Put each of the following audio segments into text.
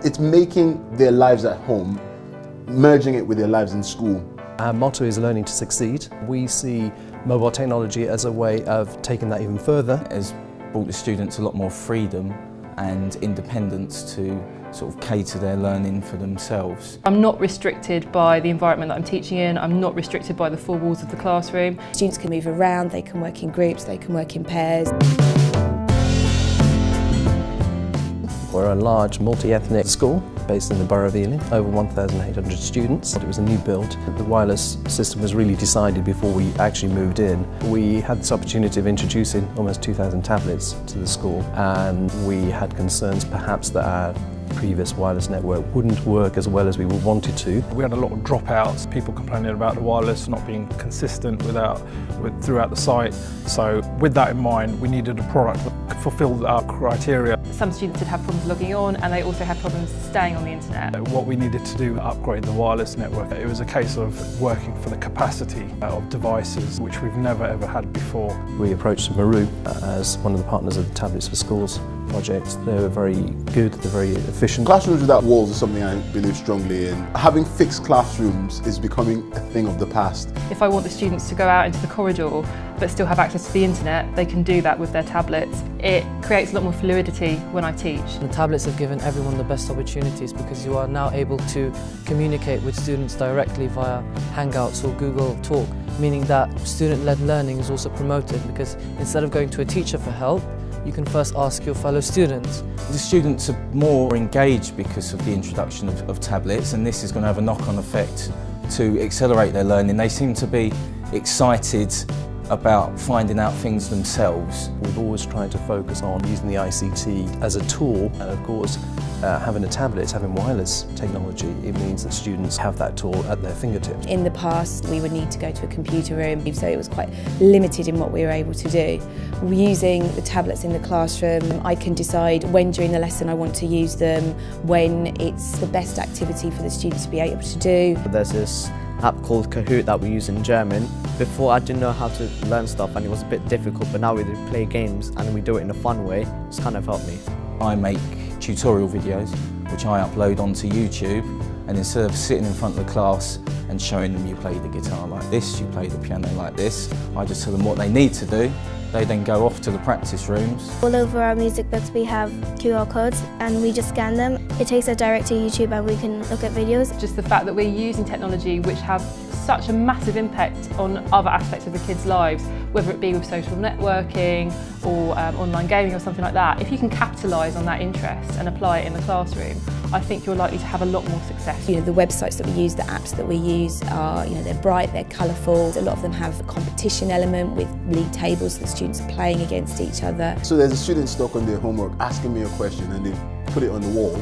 It's making their lives at home, merging it with their lives in school. Our motto is learning to succeed. We see mobile technology as a way of taking that even further. It has brought the students a lot more freedom and independence to sort of cater their learning for themselves. I'm not restricted by the environment that I'm teaching in, I'm not restricted by the four walls of the classroom. Students can move around, they can work in groups, they can work in pairs. We're a large multi-ethnic school based in the borough of Ealing, over 1,800 students. It was a new build. The wireless system was really decided before we actually moved in. We had this opportunity of introducing almost 2,000 tablets to the school, and we had concerns perhaps that our previous wireless network wouldn't work as well as we wanted to. We had a lot of dropouts, people complaining about the wireless not being consistent throughout the site. So with that in mind, we needed a product that fulfilled our criteria. Some students did have problems logging on, and they also had problems staying on the internet. What we needed to do was upgrade the wireless network. It was a case of working for the capacity of devices, which we've never ever had before. We approached Meru as one of the partners of the Tablets for Schools project. They were very good, they're very efficient. Classrooms without walls is something I believe strongly in. Having fixed classrooms is becoming a thing of the past. If I want the students to go out into the corridor but still have access to the internet, they can do that with their tablets. It creates a lot more fluidity when I teach. The tablets have given everyone the best opportunities because you are now able to communicate with students directly via Hangouts or Google Talk, meaning that student-led learning is also promoted because instead of going to a teacher for help, you can first ask your fellow students. The students are more engaged because of the introduction of tablets, and this is going to have a knock-on effect to accelerate their learning. They seem to be excited about finding out things themselves. We've always tried to focus on using the ICT as a tool, and of course having a tablet, having wireless technology, it means that students have that tool at their fingertips. In the past we would need to go to a computer room, so it was quite limited in what we were able to do. Using the tablets in the classroom, I can decide when during the lesson I want to use them, when it's the best activity for the students to be able to do. There's this app called Kahoot that we use in German. Before I didn't know how to learn stuff and it was a bit difficult, but now we play games and we do it in a fun way. It's kind of helped me. I make tutorial videos which I upload onto YouTube, and instead of sitting in front of the class and showing them you play the guitar like this, you play the piano like this, I just tell them what they need to do. They then go off to the practice rooms. All over our music books we have QR codes and we just scan them. It takes us direct to YouTube and we can look at videos. Just the fact that we're using technology which have such a massive impact on other aspects of the kids' lives, whether it be with social networking or online gaming or something like that. If you can capitalise on that interest and apply it in the classroom, I think you're likely to have a lot more success. The websites that we use, the apps that we use are, they're bright, they're colourful. A lot of them have a competition element with league tables that students are playing against each other. So there's a student stuck on their homework asking me a question and they put it on the wall,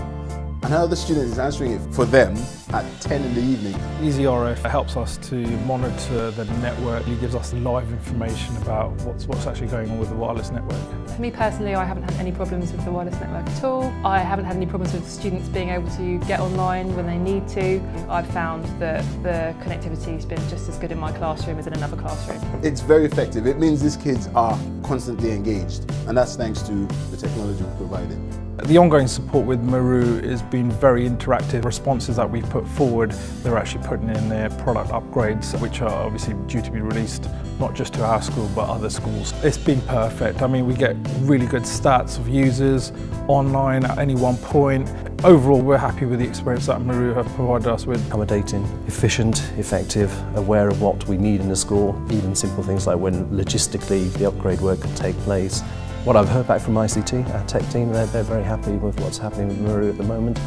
and another student is answering it for them at 10 in the evening. EasyRF helps us to monitor the network. It gives us live information about what's actually going on with the wireless network. For me personally, I haven't had any problems with the wireless network at all. I haven't had any problems with students being able to get online when they need to. I've found that the connectivity has been just as good in my classroom as in another classroom. It's very effective. It means these kids are constantly engaged, and that's thanks to the technology we provided. The ongoing support with Meru has been very interactive. Responses that we've put forward, they're actually putting in their product upgrades, which are obviously due to be released not just to our school but other schools. It's been perfect. I mean, we get really good stats of users online at any one point. Overall, we're happy with the experience that Meru have provided us with. Accommodating, efficient, effective, aware of what we need in the school, even simple things like when logistically the upgrade work can take place. What I've heard back from ICT, our tech team, they're very happy with what's happening with Meru at the moment,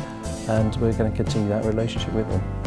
and we're going to continue that relationship with them.